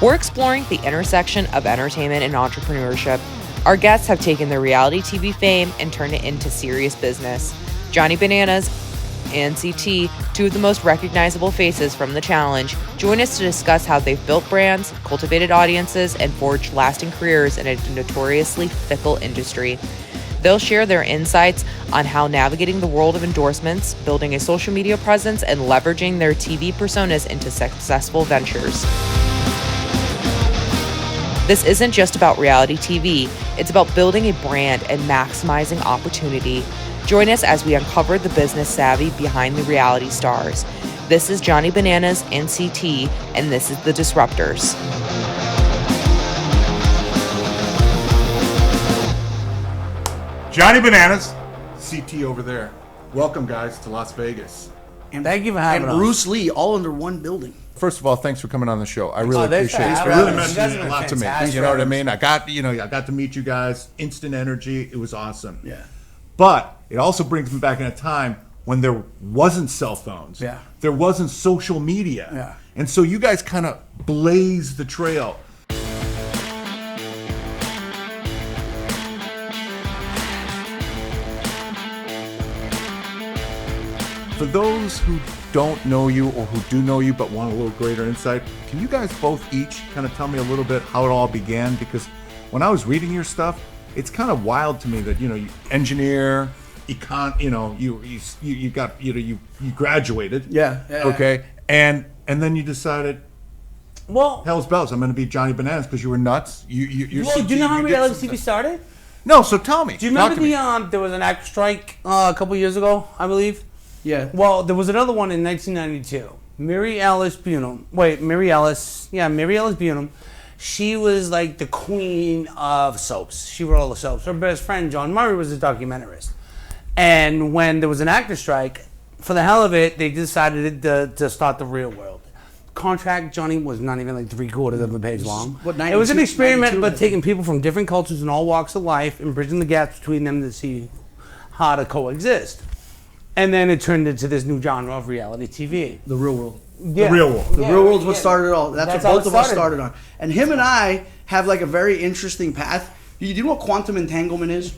Before exploring the intersection of entertainment and entrepreneurship, our guests have taken their reality TV fame and turned it into serious business. Johnny Bananas and CT, two of the most recognizable faces from the challenge, join us to discuss how they've built brands, cultivated audiences, and forged lasting careers in a notoriously fickle industry. They'll share their insights on how navigating the world of endorsements, building a social media presence, and leveraging their TV personas into successful ventures. This isn't just about reality TV, it's about building a brand and maximizing opportunity. Join us as we uncover the business savvy behind the reality stars. This is Johnny Bananas and CT, and this is The Disruptors. Johnny Bananas, CT over there. Welcome, guys, to Las Vegas. And thank you for having us. Bruce Lee, all under one building. First of all, thanks for coming on the show. I really appreciate it. It really really meant a lot to me. You know what I mean? I got to meet you guys. Instant energy. It was awesome. Yeah. But it also brings me back in a time when there wasn't cell phones. Yeah. There wasn't social media. Yeah. And so you guys kind of blazed the trail. For those who don't know you or who do know you but want a little greater insight, can you guys both each kind of tell me a little bit how it all began? Because when I was reading your stuff, it's kind of wild to me that, you engineer, you graduated. Yeah. Okay. And then you decided, Well, hell's bells, I'm going to be Johnny Bananas because you were nuts. do you know how reality TV started? No, so tell me. Do you remember there was an actor strike a couple years ago, I believe? Yeah. Well, there was another one in 1992. Mary Alice Bunham. She was like the queen of soaps. She wrote all the soaps. Her best friend, John Murray, was a documentarist. And when there was an actor strike, for the hell of it, they decided to start The Real World. Contract, Johnny, was not even like 3/4 of a page long. It was an experiment, but taking people from different cultures and all walks of life and bridging the gaps between them to see how to coexist. And then it turned into this new genre of reality TV. The Real World. Yeah. The Real World. The Real World's what started it all. That's what how both it of us started. started on. And him and I have like a very interesting path. Do you know what quantum entanglement is?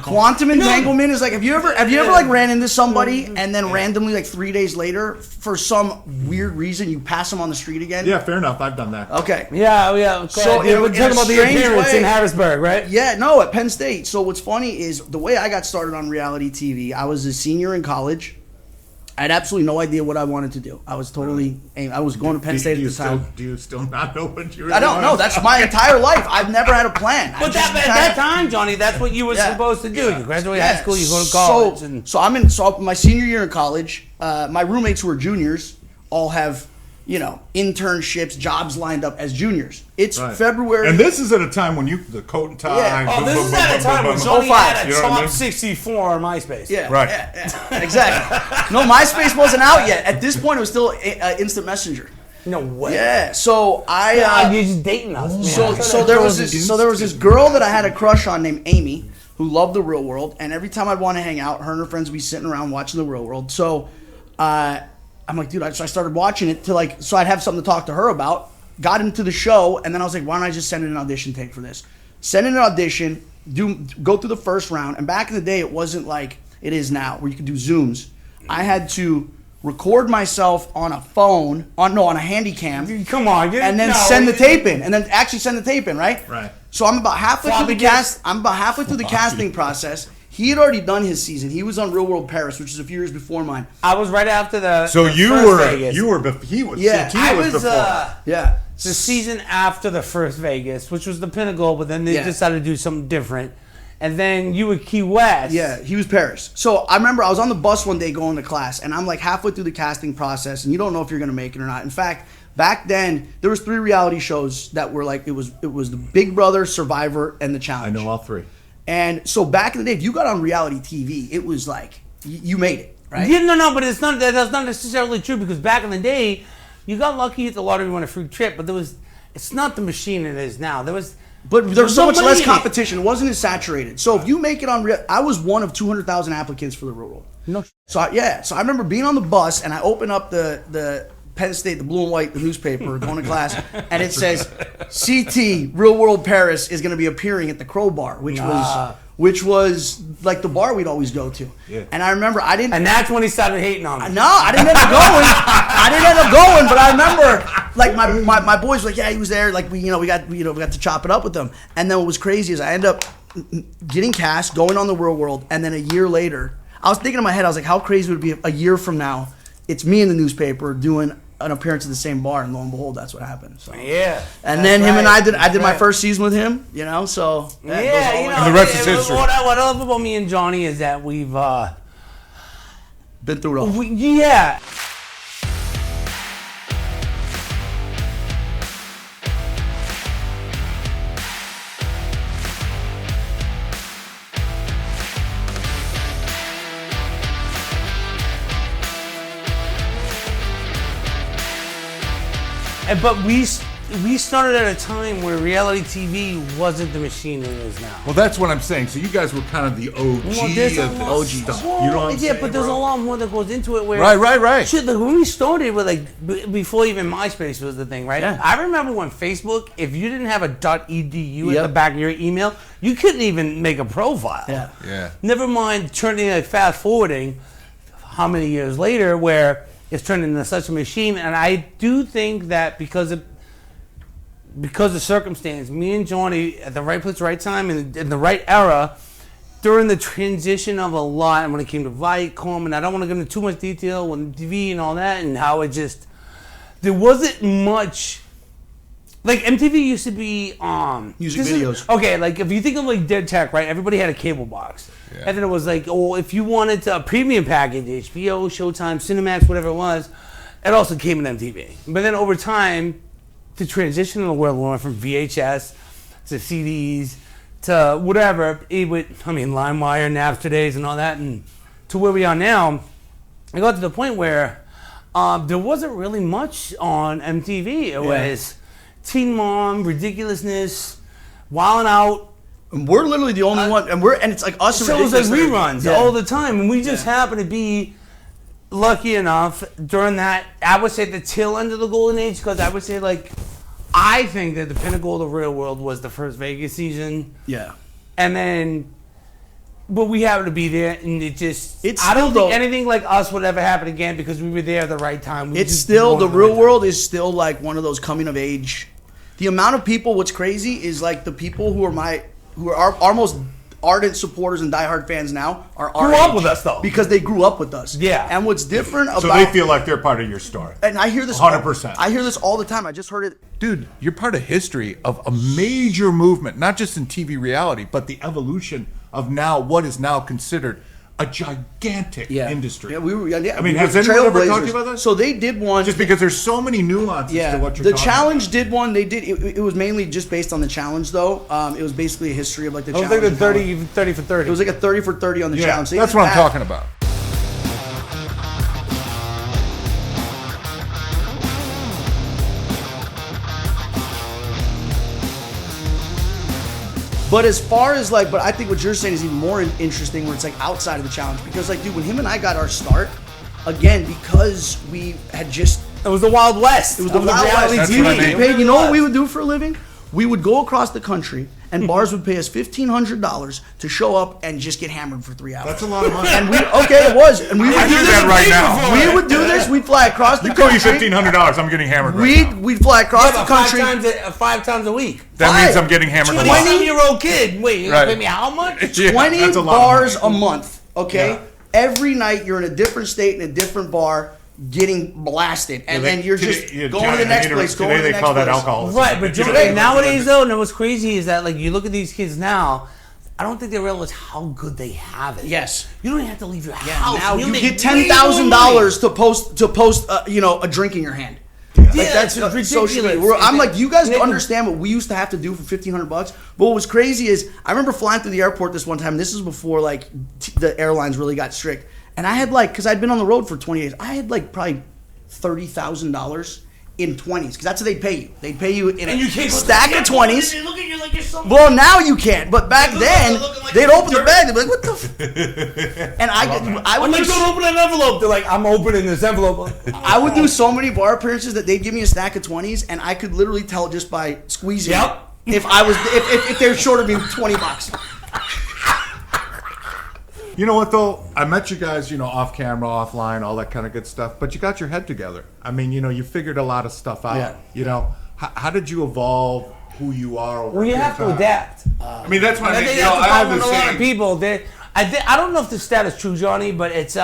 Quantum entanglement is like, have you ever like ran into somebody and then randomly like 3 days later, for some weird reason, you pass them on the street again? Yeah, fair enough. I've done that. Okay. Yeah. So we're talking about the strange appearance way- in Harrisburg, right? Yeah, no, at Penn State. So what's funny is the way I got started on reality TV, I was a senior in college. I had absolutely no idea what I wanted to do. I was totally, I was going to Penn State at the time. Do you still not know what you really I don't know. That's my entire life. I've never had a plan. But at that time, Johnny, that's what you were supposed to do. You graduate high school, you go to college. So my senior year in college, my roommates who are juniors all have, internships, jobs lined up as juniors. It's February. And this is at a time when the coat and tie. Yeah. Oh, this is at a time when Johnny had a top 64 on MySpace. Yeah, right. Yeah, exactly. No, MySpace wasn't out yet. At this point, it was still Instant Messenger. No way. Yeah. So you're just dating us, man. So there was this girl that I had a crush on named Amy who loved The Real World, and every time I'd want to hang out, her and her friends would be sitting around watching The Real World. So I'm like, dude, so I started watching it so I'd have something to talk to her about. Got into the show, and then I was like, why don't I just send in an audition tape for this? Send in an audition, go through the first round, and back in the day, it wasn't like it is now, where you could do Zooms. I had to record myself on a phone, on a handy cam. Come on, and then send the tape in, right? Right. So I'm about halfway through the casting process. He had already done his season. He was on Real World Paris, which is a few years before mine. I was right after the. So the he was. Yeah, he was before. Yeah. The season after the first Vegas, which was the pinnacle, but then they decided to do something different. And then you were Key West. Yeah, he was Paris. So I remember I was on the bus one day going to class, and I'm like halfway through the casting process, and you don't know if you're going to make it or not. In fact, back then there was 3 reality shows that were like it was the Big Brother, Survivor, and The Challenge. I know all 3. And so back in the day, if you got on reality TV, it was like you made it, right? Yeah, no, but that's not necessarily true, because back in the day, you got lucky at the lottery, won a free trip, but it's not the machine it is now. There was so much less competition. It wasn't as saturated. So if you make it on I was one of 200,000 applicants for The Real World. No. So I remember being on the bus, and I opened up the Penn State, the blue and white, the newspaper, going to class, and it says CT Real World Paris is going to be appearing at the Crow Bar, which was like the bar we'd always go to. Yeah. And I remember I didn't. And that's when he started hating on me. No, I didn't end up going. But I remember like my boys were like, yeah, he was there. Like we got to chop it up with them. And then what was crazy is I ended up getting cast, going on the Real World, and then a year later, I was thinking in my head, I was like, how crazy would it be if a year from now, it's me in the newspaper doing an appearance at the same bar, and lo and behold, that's what happened. So. Yeah. And then him and I did my first season with him, so. And the rest is history. What I love about me and Johnny is that we've been through it all. Yeah. But we started at a time where reality TV wasn't the machine it is now. Well, that's what I'm saying. So you guys were kind of the OG of the OG stuff. You know what I'm saying, but there's a lot more that goes into it. Where right. Shit, like when we started with before even MySpace was the thing, right? Yeah. I remember when Facebook, if you didn't have a .edu at the back of your email, you couldn't even make a profile. Yeah. Never mind fast forwarding, how many years later where it's turned into such a machine. And I do think that because of circumstance, me and Johnny at the right place, right time, and in the right era, during the transition of a lot, and when it came to Viacom, and I don't want to go into too much detail with TV and all that, and how it just, there wasn't much, like MTV used to be music videos. Okay, like if you think of like Dead Tech, right? Everybody had a cable box. Yeah. And then it was like, if you wanted a premium package, HBO, Showtime, Cinemax, whatever it was, it also came in MTV. But then over time, the transition in the world went from VHS to CDs to whatever. LimeWire, Napster days and all that, and to where we are now, it got to the point where there wasn't really much on MTV. It was Teen Mom, Ridiculousness, Wildin' Out. And we're literally the only one, and it's like us. So it was like reruns all the time, and we just happen to be lucky enough during that, I would say the tail end of the golden age, because I would say I think that the pinnacle of the Real World was the first Vegas season. Yeah. And then, but we happened to be there, and I don't think anything like us would ever happen again because we were there at the right time. The Real World is still like one of those coming of age. The amount of people, what's crazy is like the people who are our most ardent supporters and diehard fans now are our grew up age, with us though, because they grew up with us. Yeah. And what's different about, so they feel like they're part of your story. And I hear this 100%. I hear this all the time. I just heard it. Dude, you're part of history of a major movement, not just in TV reality, but the evolution of now what is now considered a gigantic industry. Yeah, we were. Yeah, I mean, has anyone ever talked about this? So they did one. Just because there's so many nuances to what you're talking about. The challenge did one. They did. It was mainly just based on the challenge, though. It was basically a history of like the challenge. I was thinking 30 for 30. It was like a 30 for 30 on the challenge. So that's what I'm talking about. But as far as but I think what you're saying is even more interesting, where it's like outside of the challenge, because dude, when him and I got our start, again, because we had just, it was the Wild West. It was the Wild West. That's what I mean. Hey, you know what we would do for a living? We would go across the country, and bars would pay us $1,500 to show up and just get hammered for 3 hours. That's a lot of money. And it was. And we would do that right now. We would do this. We'd fly across the country. You $1,500. I'm getting hammered right now. We'd fly across the country. 5 times a week. That means I'm getting hammered a lot. 20-year-old kid. Wait, you're going to pay me how much? 20 bars a month, okay? Yeah. Every night you're in a different state, in a different bar, getting blasted, and then you're just going to the next place. Today they call that alcohol. Right, but nowadays though, and what's crazy is that you look at these kids now, I don't think they realize how good they have it. Yes, you don't even have to leave your house. Now you get $10,000 to post a drink in your hand. That's ridiculous. I'm like, you guys don't understand what we used to have to do for $1,500. But what was crazy is, I remember flying through the airport this one time. This was before the airlines really got strict, and I had because I'd been on the road for 20 days. I had probably $30,000 in 20s, because that's what they'd pay you. They'd pay you in a stack of 20s. like you're so. Well, now you can't, but back then like they'd open the dirt. bag. They'd be like, "What the?" And I would I'm like, do, don't open an envelope. They're like, I'm opening this envelope. I would do so many bar appearances that they'd give me a stack of 20s, and I could literally tell just by squeezing Yep. it if they're short of me $20. You know what though? I met you guys, off camera, offline, all that kind of good stuff. But you got your head together. I mean, you figured a lot of stuff out. Yeah. How did you evolve who you are? Over We a have to period of time? adapt. I mean, that's what I I mean. think that's the I have problem the with a lot of same. people. I don't know if the stat is true, Johnny, but it's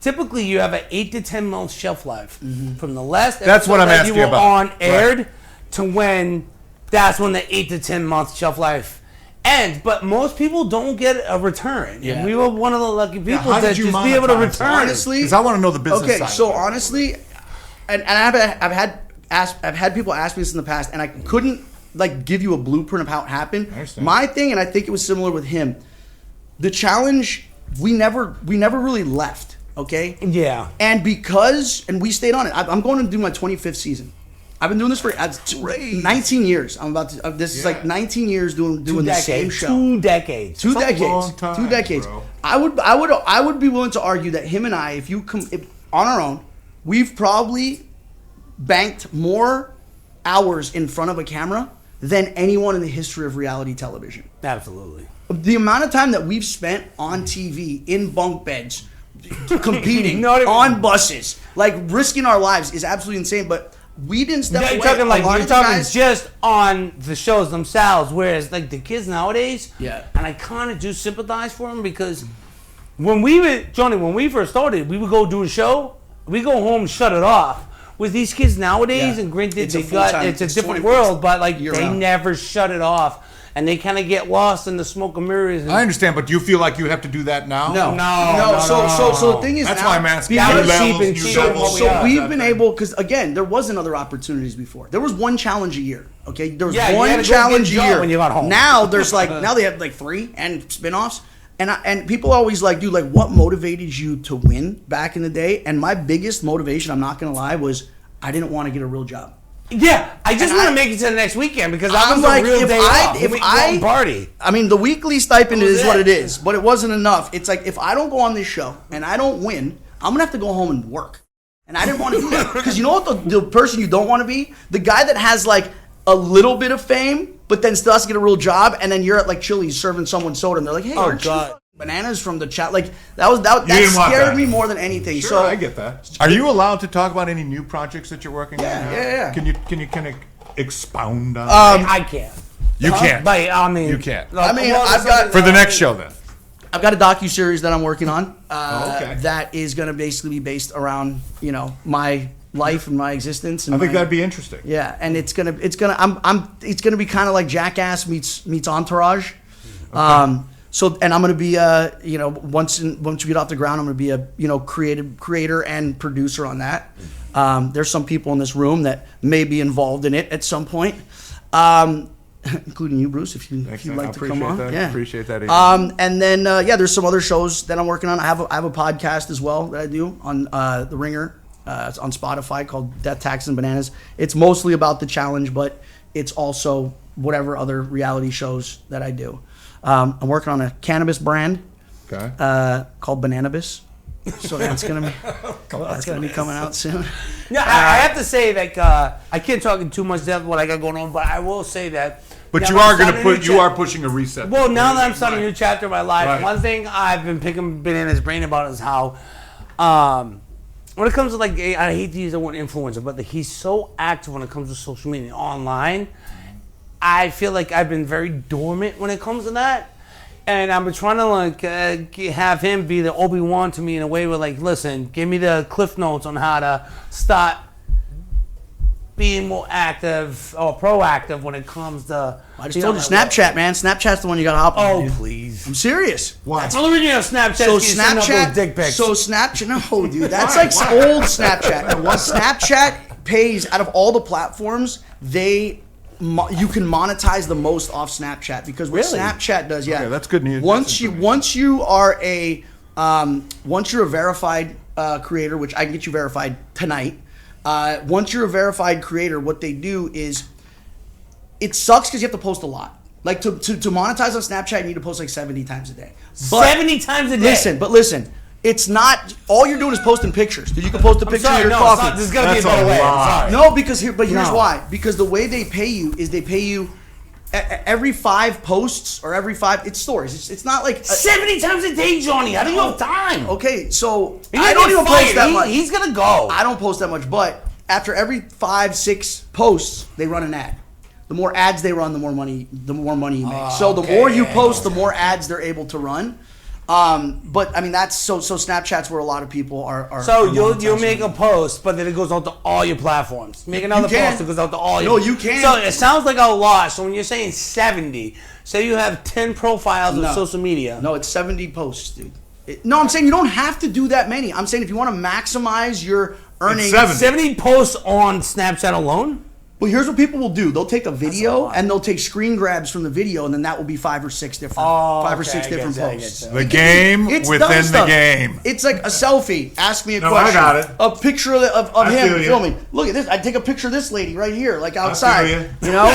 typically you have an 8 to 10 month shelf life from the last. That's what episode I'm that you asking were about. on aired to when that's when the 8 to 10 month shelf life ends. But most people don't get a return. Yeah. And we were one of the lucky people how to did you just be able to monetize it? return. Honestly, Because I want to know the business okay, side. so of it. honestly, and I've had people ask me this in the past, and I couldn't give you a blueprint of how it happened. I understand. My thing, and I think it was similar with him. The challenge, we never really left. Okay. Yeah. And we stayed on it. I'm going to do my 25th season. I've been doing this for 19 years. This is like 19 years doing the same show. 2 decades. Two That's a decades. long time, 2 decades. bro. I would be willing to argue that him and I, if on our own, we've probably banked more hours in front of a camera than anyone in the history of reality television. Absolutely. The amount of time that we've spent on TV, in bunk beds, competing, Not even- on buses, risking our lives is absolutely insane. But we didn't step away. You're talking A lot you're of the talking guys- just on the shows themselves, whereas the kids nowadays, Yeah. and I kind of do sympathize for them because when we first started, we would go do a show, we go home, shut it off. With these kids nowadays, Yeah. and granted, It's a it's full-time- a it's different 20 world, but they year-round. never shut it off, and they kind of get lost in the smoke and mirrors. And I understand, but do you feel like you have to do that now? No. So the thing is, That's now, why I'm asking. Now New it's levels, cheap and new cheap. levels. So we've been able, because again, there wasn't other opportunities before. There was one challenge a year. Okay, there was Yeah, you had one to go challenge get a a job year. when you got home. Now there's now they have 3 and spinoffs. And people always dude, what motivated you to win back in the day? And my biggest motivation, I'm not gonna lie, was I didn't want to get a real job. Yeah, I just And want I- to make it to the next weekend because that I'm was like, a real if day I- off. if We I- go and party. I mean, the weekly stipend That was is what it. it is, but it wasn't enough. It's if I don't go on this show and I don't win, I'm gonna have to go home and work. And I didn't want to do that because you know what the person you don't want to be? The guy that has a little bit of fame, but then still has to get a real job, and then you're at Chili's serving someone soda, and they're like, "Hey, aren't you God. Bananas from the chat?" That didn't want scared that. me more than anything. Sure, So I get that. Are you allowed to talk about any new projects that you're working on? now? yeah. Can you kind of expound on? I can't. you can't. But I mean, You can't. I mean, I've got- For the next show, then. I've got a docu-series that I'm working on okay. that is going to basically be based around my life and my existence. And I think my- that'd be interesting. Yeah, and it's gonna it's gonna be kind of like Jackass meets Entourage. So and I'm gonna be once we get off the ground, I'm gonna be a creator and producer on that. There's some people in this room that may be involved in it at some point, including you, Bruce, if you'd like to come on. That. Yeah, Appreciate that. and then there's some other shows that I'm working on. I have a podcast as well that I do on The Ringer. It's on Spotify called Death, Taxes, and Bananas. It's mostly about the challenge, but it's also whatever other reality shows that I do. I'm working on a cannabis brand Okay. called Bananabis. So that's gonna be coming out soon. Yeah, I have to say that I can't talk in too much depth what I got going on, but I will say that. But now you that I'm are going to starting a put. new You are pushing a reset. Well, now that I'm starting a new chapter of my life, Right. one thing I've been picking Banana's brain about is how, when it comes to I hate to use the word influencer, but he's so active when it comes to social media online. I feel like I've been very dormant when it comes to that. And I've been trying to have him be the Obi-Wan to me in a way where listen, give me the cliff notes on how to start being more active or proactive when it comes to. I just told you Snapchat, man. Snapchat's the one you gotta hop on. Oh, dude. please. I'm serious. Why? That's the only reason you have Snapchat. So is you send out those dick pics. Snapchat, no, dude, that's old Snapchat. Snapchat pays out of all the platforms, you can monetize the most off Snapchat because what Really? Snapchat does, yeah. Okay, that's good news. Once That's you're a verified creator, which I can get you verified tonight. Once you're a verified creator, what they do is, it sucks because you have to post a lot. Like to monetize on Snapchat, you need to post like 70 times a day. 70 times a day. Listen. It's not all you're doing is posting pictures. Dude, you can post a picture of your coffee. This is gonna be a better way. I'm sorry. No, because here's why. Because the way they pay you is they pay you every 5 posts or every 5. It's stories. It's not like 70 times a day, Johnny. How do you have time? Okay, so I don't even post that much. He's gonna go. I don't post that much, but after every 5-6 posts, they run an ad. The more ads they run, the more money you make. So the more you post, the more ads they're able to run. But I mean that's so Snapchat's where a lot of people are. So you'll make a post, but then it goes out to all your platforms. Make another post, it goes out to all your. No, you can. So it sounds like a lot. So when you're saying 70, say you have 10 profiles on social media. No, it's 70 posts, dude. No, I'm saying you don't have to do that many. I'm saying if you want to maximize your earnings, 70 posts on Snapchat alone. Well, here's what people will do. They'll take a video and they'll take screen grabs from the video, and then that will be 5 or 6 different posts. The game within the game. It's like a selfie. Ask me a question. I got it. A picture of him filming. Look at this. I take a picture of this lady right here, like outside. You know.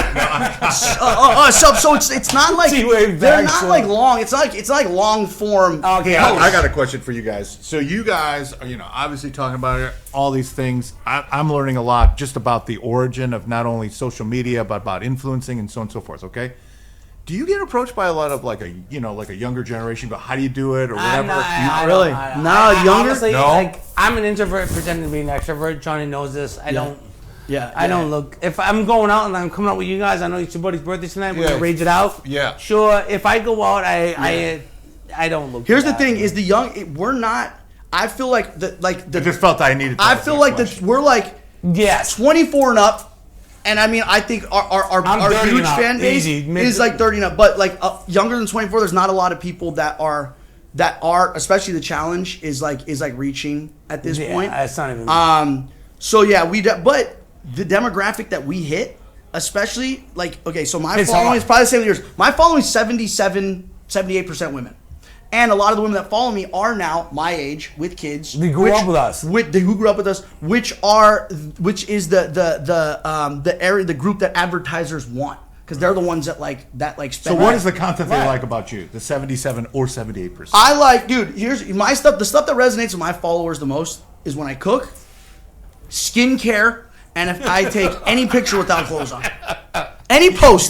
So it's not like they're not like long. It's like long form. Okay, I got a question for you guys. So you guys are obviously talking about all these things. I'm learning a lot just about the origin of not only social media but about influencing and so on and so forth. Okay, do you get approached by a lot of like a younger generation about how do you do it or whatever? Really? Younger? Honestly, no. Like I'm an introvert pretending to be an extrovert. Johnny knows this. I don't look. If I'm going out and I'm coming out with you guys, I know it's your buddy's birthday tonight. We're gonna rage it out. Yeah. Sure. If I go out, I don't look. Here's the thing: is the young? We're not. I feel like I just felt I needed. I feel like we're like 24 and up. And I mean, I think our huge fan base is like 30 and up, but like younger than 24, there's not a lot of people that are, especially the challenge is like reaching at this point. That's not even. So yeah, but the demographic that we hit, especially like so my following is probably the same as yours. My following is 78% women. And a lot of the women that follow me are now my age with kids. They grew up with us. Who grew up with us, which is the area, the group that advertisers want, because they're the ones that spend. So what is the content they like about you? The 77 or 78%? I like, dude. Here's my stuff. The stuff that resonates with my followers the most is when I cook, skincare, and if I take any picture without clothes on, any post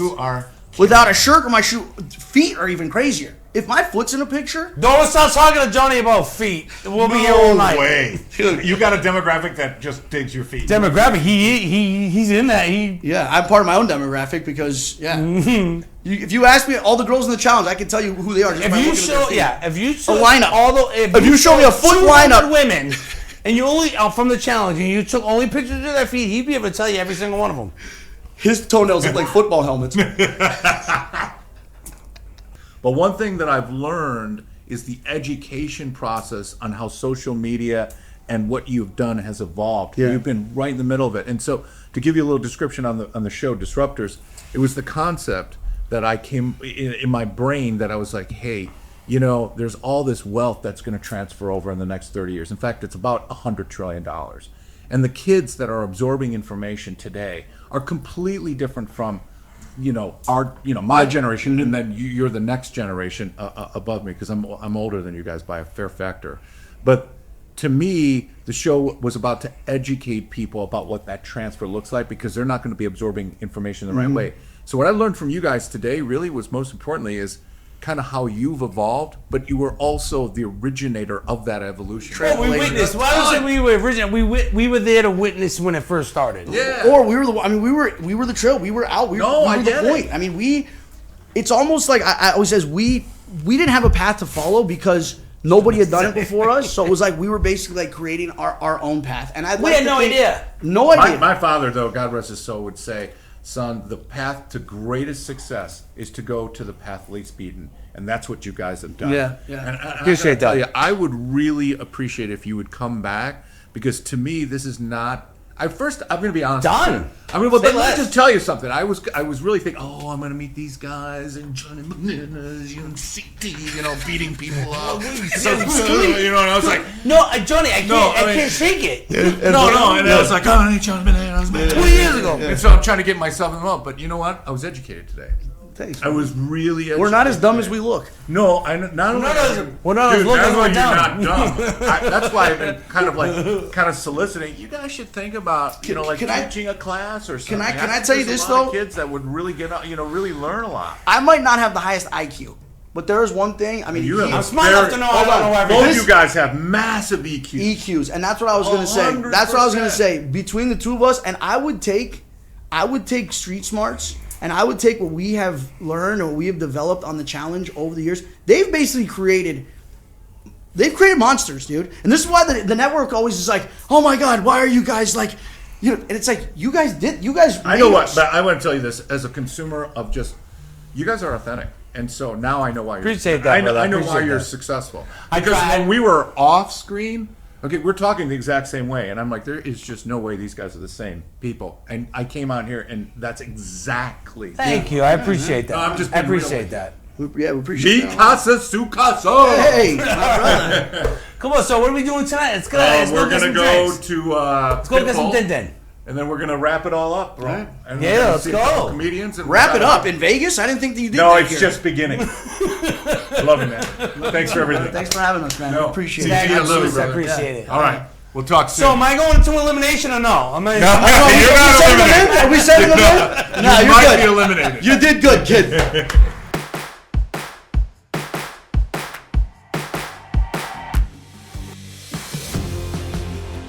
without a shirt or my feet are even crazier. If my foot's in a picture, don't start talking to Johnny about feet. We'll be here all night. No way. You got a demographic that just digs your feet. Demographic? He's in that. I'm part of my own demographic because if you ask me all the girls in the challenge, I can tell you who they are. Just if you show a lineup, if you show me a foot lineup, women, and you only from the challenge, and you took only pictures of their feet, he'd be able to tell you every single one of them. His toenails look like football helmets. But one thing that I've learned is the education process on how social media and what you've done has evolved. Yeah. You've been right in the middle of it. And so to give you a little description on the show, Disruptors, it was the concept that I came in my brain that I was like, hey, there's all this wealth that's going to transfer over in the next 30 years. In fact, it's about $100 trillion. And the kids that are absorbing information today are completely different from my generation, and then you're the next generation above me because I'm older than you guys by a fair factor. But to me, the show was about to educate people about what that transfer looks like because they're not going to be absorbing information the right way. So what I learned from you guys today really was most importantly is kind of how you've evolved, but you were also the originator of that evolution. Well, we witnessed. Why don't I say we were original? We were there to witness when it first started. Yeah. Or we were the trail. We were out. We were the point. I mean, it's almost like I always says we didn't have a path to follow because nobody had done it before us. So it was like we were basically like creating our own path. And we had no idea. No idea. My father, though, God rest his soul, would say, son, the path to greatest success is to go to the path least beaten, and that's what you guys have done. Yeah. And appreciate that. I would really appreciate if you would come back because to me, this is not. I'm going to be honest. Done. Let me just tell you something. I was really thinking, I'm going to meet these guys and Johnny Bananas, CT, beating people up. And I was like, no, Johnny, I can't shake it. No, and I was like, I need Johnny Bananas, man. 20 years ago. And so I'm trying to get myself involved. But you know what? I was educated today. thanks. I was really. We're not as dumb as we look. No, I not only. We're not as Dude, looking that's why like you're dumb. not dumb. That's why I've been kind of soliciting. You guys should think about like teaching a class or something. Can I tell you There's this a lot though? of kids that would really really learn a lot. I might not have the highest IQ, but there is one thing. I mean, You have I'm smart enough to know I don't know Both everything. of you guys have massive EQs. EQs, and that's what I was going to say. 100%. That's what I was going to say. Between the two of us, and I would take street smarts, and I would take what we have learned or we have developed on the challenge over the years. They've basically created monsters, dude. And this is why the network always is like, oh my God, why are you guys like, and it's like you guys. I know made what, us. but I want to tell you this as a consumer of just, you guys are authentic. And so now I know why you're Appreciate that, I know, brother. I know why Appreciate you're that. successful. I Because tried. when we were off screen, okay, we're talking the exact same way. And I'm like, there is just no way these guys are the same people. And I came out here and that's exactly. Thank you. I appreciate that. No, I'm just I being real appreciate with that. We appreciate Mi that. casa su casa. Hey, my brother. Come on, so what are we doing tonight? Let's go. We're get gonna some go drinks. to Let's go get some Pitbull, din din. and then we're gonna wrap it all up, bro. Right. And Yeah, we're gonna let's see a couple go. Comedians and Wrap it up in Vegas. I didn't think that you did. No, that it's here. just beginning. Love you, man. Thanks for everything. Thanks for having us, man. No, Appreciate see it. you Absolutely, later, I brother. appreciate it. All right, we'll talk soon. So am I going to elimination or no? You're not eliminated. Are we setting them in? No, You you're might good. be eliminated. You did good, kid.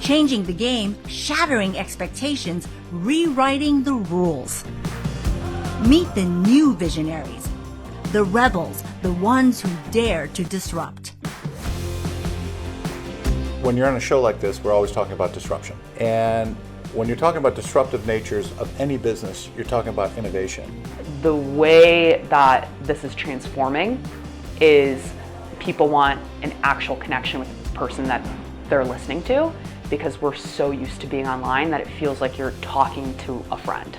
Changing the game, shattering expectations, rewriting the rules. Meet the new visionaries, the rebels, the ones who dare to disrupt. When you're on a show like this, we're always talking about disruption. And when you're talking about disruptive natures of any business, you're talking about innovation. The way that this is transforming is people want an actual connection with the person that they're listening to, because we're so used to being online that it feels like you're talking to a friend.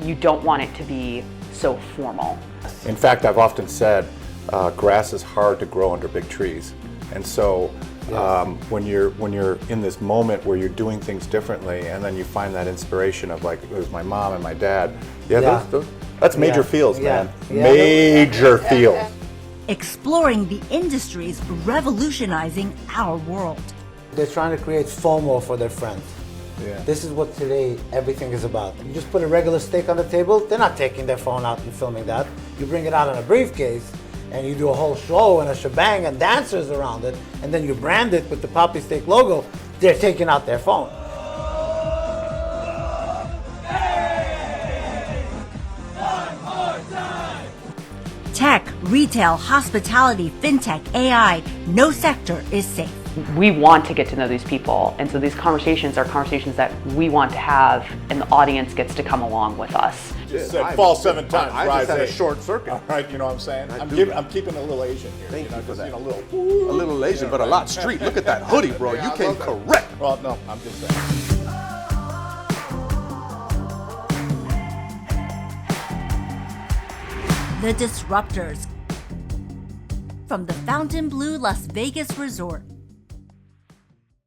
You don't want it to be so formal. In fact, I've often said grass is hard to grow under big trees. And so when you're in this moment where you're doing things differently, and then you find that inspiration of, like, it was my mom and my dad. That's major feels, man. Major feels. Exploring the industries revolutionizing our world. They're trying to create FOMO for their friends. Yeah. This is what today everything is about. You just put a regular steak on the table, they're not taking their phone out and filming that. You bring it out in a briefcase and you do a whole show and a shebang and dancers around it, and then you brand it with the Poppy Steak logo, they're taking out their phone. Tech, retail, hospitality, fintech, AI, no sector is safe. We want to get to know these people, and so these conversations are conversations that we want to have, and the audience gets to come along with us. Just said fall 7 times, I rise just had a 8. short circuit. All right, you know what I'm saying? I'm keeping a little Asian here. Thank you for that. A little, A little Asian, but a lot street. Look at that hoodie, bro. You came correct. Well, no, I'm just saying. The Disruptors. From the Fontainebleau Las Vegas Resort.